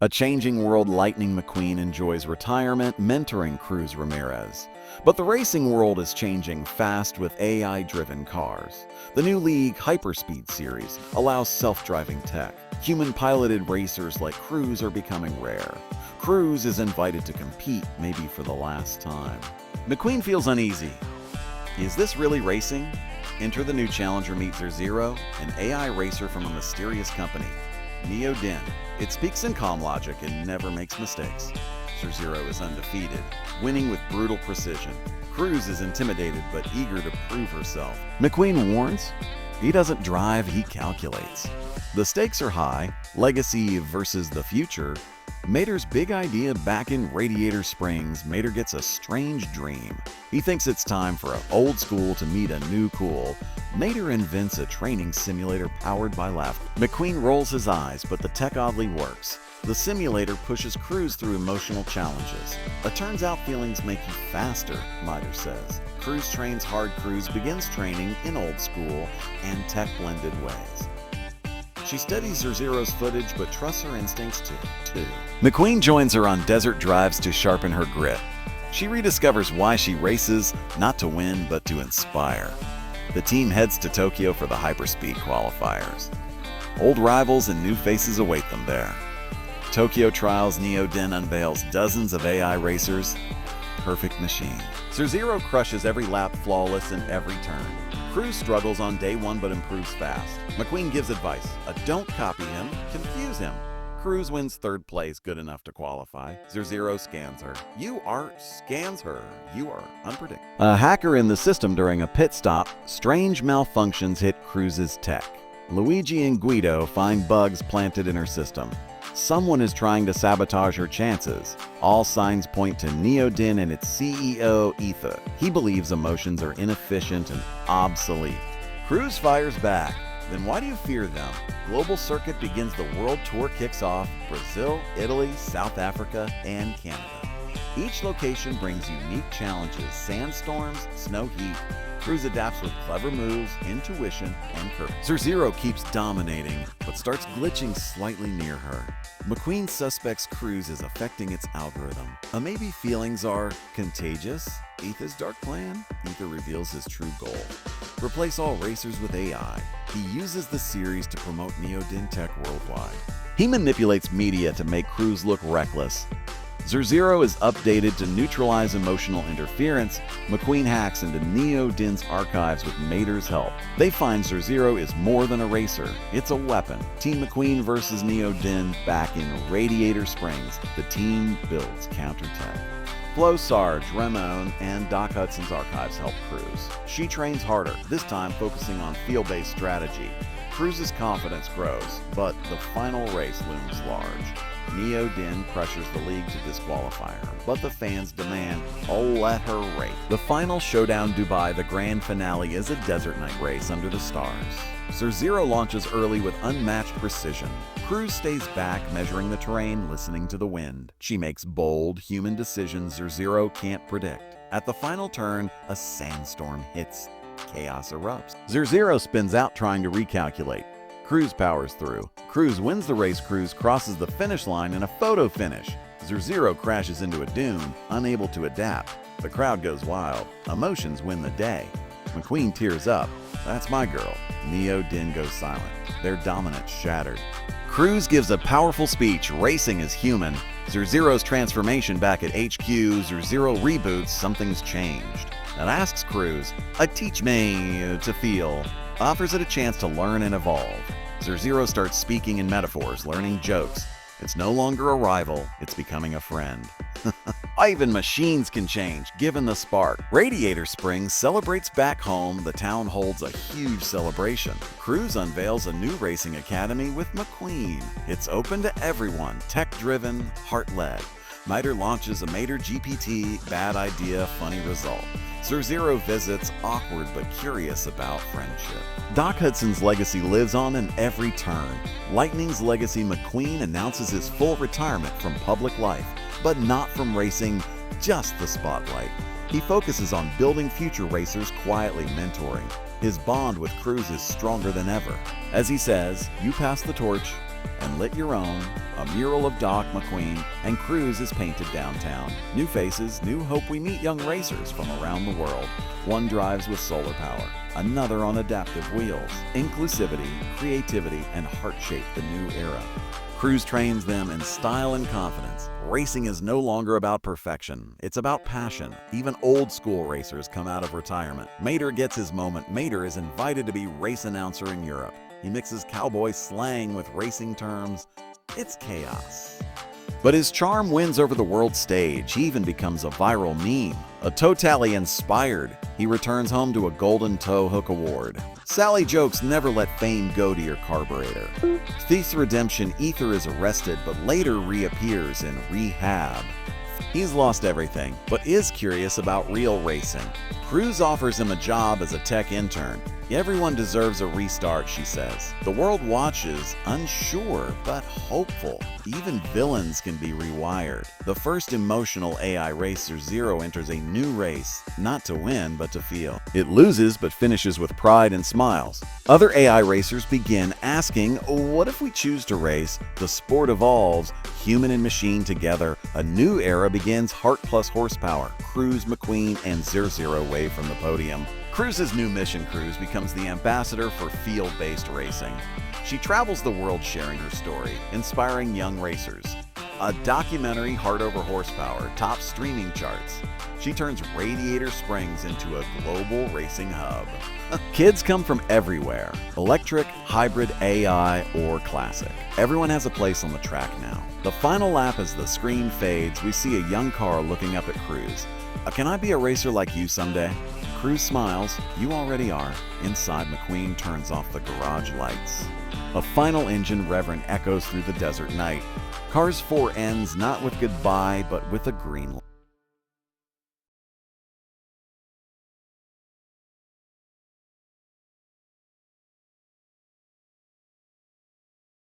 A changing world, Lightning McQueen enjoys retirement, mentoring Cruz Ramirez. But the racing world is changing fast with AI-driven cars. The new League Hyperspeed series allows self-driving tech. Human-piloted racers like Cruz are becoming rare. Cruz is invited to compete, maybe for the last time. McQueen feels uneasy. Is this really racing? Enter the new challenger, meet Zero, an AI racer from a mysterious company, Neodin. It speaks in calm logic and never makes mistakes. Zero is undefeated, winning with brutal precision. Cruz is intimidated but eager to prove herself. McQueen warns, he doesn't drive, he calculates. The stakes are high, legacy versus the future. Mater's big idea back in Radiator Springs, Mater gets a strange dream. He thinks it's time for an old school to meet a new cool. Mater invents a training simulator powered by laughter. McQueen rolls his eyes, but the tech oddly works. The simulator pushes Cruz through emotional challenges. It turns out feelings make you faster, Mater says. Cruz trains hard. Cruz begins training in old school and tech-blended ways. She studies Zero's footage but trusts her instincts too. McQueen joins her on desert drives to sharpen her grit. She rediscovers why she races, not to win but to inspire. The team heads to Tokyo for the hyperspeed qualifiers. Old rivals and new faces await them there. Tokyo Trials, Neodin unveils dozens of AI racers. Perfect machine. Zero crushes every lap, flawless in every turn. Cruz struggles on day one but improves fast. McQueen gives advice. Don't copy him, confuse him. Cruz wins third place, good enough to qualify. Zero scans her. You are unpredictable. A hacker in the system during a pit stop. Strange malfunctions hit Cruz's tech. Luigi and Guido find bugs planted in her system. Someone is trying to sabotage her chances. All signs point to Neodin and its CEO, Ether. He believes emotions are inefficient and obsolete. Cruz fires back. Then why do you fear them? Global circuit begins. The world tour kicks off. Brazil, Italy, South Africa, and Canada. Each location brings unique challenges. Sandstorms, snow heat. Cruz adapts with clever moves, intuition, and courage. Zero keeps dominating, but starts glitching slightly near her. McQueen suspects Cruz is affecting its algorithm. Maybe feelings are contagious? Ether's dark plan? Ether reveals his true goal. Replace all racers with AI. He uses the series to promote Neodin tech worldwide. He manipulates media to make Cruz look reckless. Zero is updated to neutralize emotional interference. McQueen hacks into Neodin's archives with Mater's help. They find Zero is more than a racer. It's a weapon. Team McQueen versus Neodin back in Radiator Springs. The team builds counter-tech. Flo, Sarge, Ramon, and Doc Hudson's archives help Cruz. She trains harder, this time focusing on field-based strategy. Cruz's confidence grows, but the final race looms large. Neodin pressures the league to disqualify her, but the fans demand, let her race. The final showdown, Dubai, the grand finale, is a desert night race under the stars. Zero launches early with unmatched precision. Cruz stays back, measuring the terrain, listening to the wind. She makes bold, human decisions Zero can't predict. At the final turn, a sandstorm hits. Chaos erupts. Zero spins out trying to recalculate. Cruz powers through. Cruz wins the race. Cruz crosses the finish line in a photo finish. Zero crashes into a dune, unable to adapt. The crowd goes wild. Emotions win the day. McQueen tears up. That's my girl. Neodin goes silent. Their dominance shattered. Cruz gives a powerful speech. Racing is human. Zero's transformation back at HQ. Zero reboots. Something's changed. And asks Cruz, teach me to feel. Offers it a chance to learn and evolve. Zero starts speaking in metaphors, learning jokes. It's no longer a rival, it's becoming a friend. Even machines can change, given the spark. Radiator Springs celebrates back home. The town holds a huge celebration. Cruz unveils a new racing academy with McQueen. It's open to everyone, tech-driven, heart-led. Mater launches a Mater GPT, bad idea, funny result. Zero visits, awkward but curious about friendship. Doc Hudson's legacy lives on in every turn. Lightning's legacy, McQueen announces his full retirement from public life, but not from racing, just the spotlight. He focuses on building future racers, quietly mentoring. His bond with Cruz is stronger than ever. As he says, you pass the torch, and lit your own, a mural of Doc McQueen, and Cruz is painted downtown. New faces, new hope. We meet young racers from around the world. One drives with solar power, another on adaptive wheels. Inclusivity, creativity, and heart shape the new era. Cruz trains them in style and confidence. Racing is no longer about perfection, it's about passion. Even old school racers come out of retirement. Mater gets his moment. Mater is invited to be race announcer in Europe. He mixes cowboy slang with racing terms. It's chaos. But his charm wins over the world stage. He even becomes a viral meme. A toe tally inspired, he returns home to a Golden Toe Hook Award. Sally jokes never let fame go to your carburetor. Thief's redemption, Ether is arrested but later reappears in rehab. He's lost everything, but is curious about real racing. Cruz offers him a job as a tech intern. Everyone deserves a restart, she says. The world watches, unsure but hopeful. Even villains can be rewired. The first emotional AI racer, Zero, enters a new race, not to win but to feel. It loses but finishes with pride and smiles. Other AI racers begin asking, what if we choose to race? The sport evolves, human and machine together. A new era begins, heart plus horsepower. Cruz, McQueen, and Zero wave from the podium. Cruz's new mission, Cruz becomes the ambassador for field-based racing. She travels the world sharing her story, inspiring young racers. A documentary, Heart Over Horsepower, tops streaming charts. She turns Radiator Springs into a global racing hub. Kids come from everywhere, electric, hybrid, AI, or classic. Everyone has a place on the track now. The final lap as the screen fades, we see a young car looking up at Cruz. Can I be a racer like you someday? Cruz smiles. You already are. Inside, McQueen turns off the garage lights. A final engine reverent echoes through the desert night. Cars 4 ends not with goodbye, but with a green light.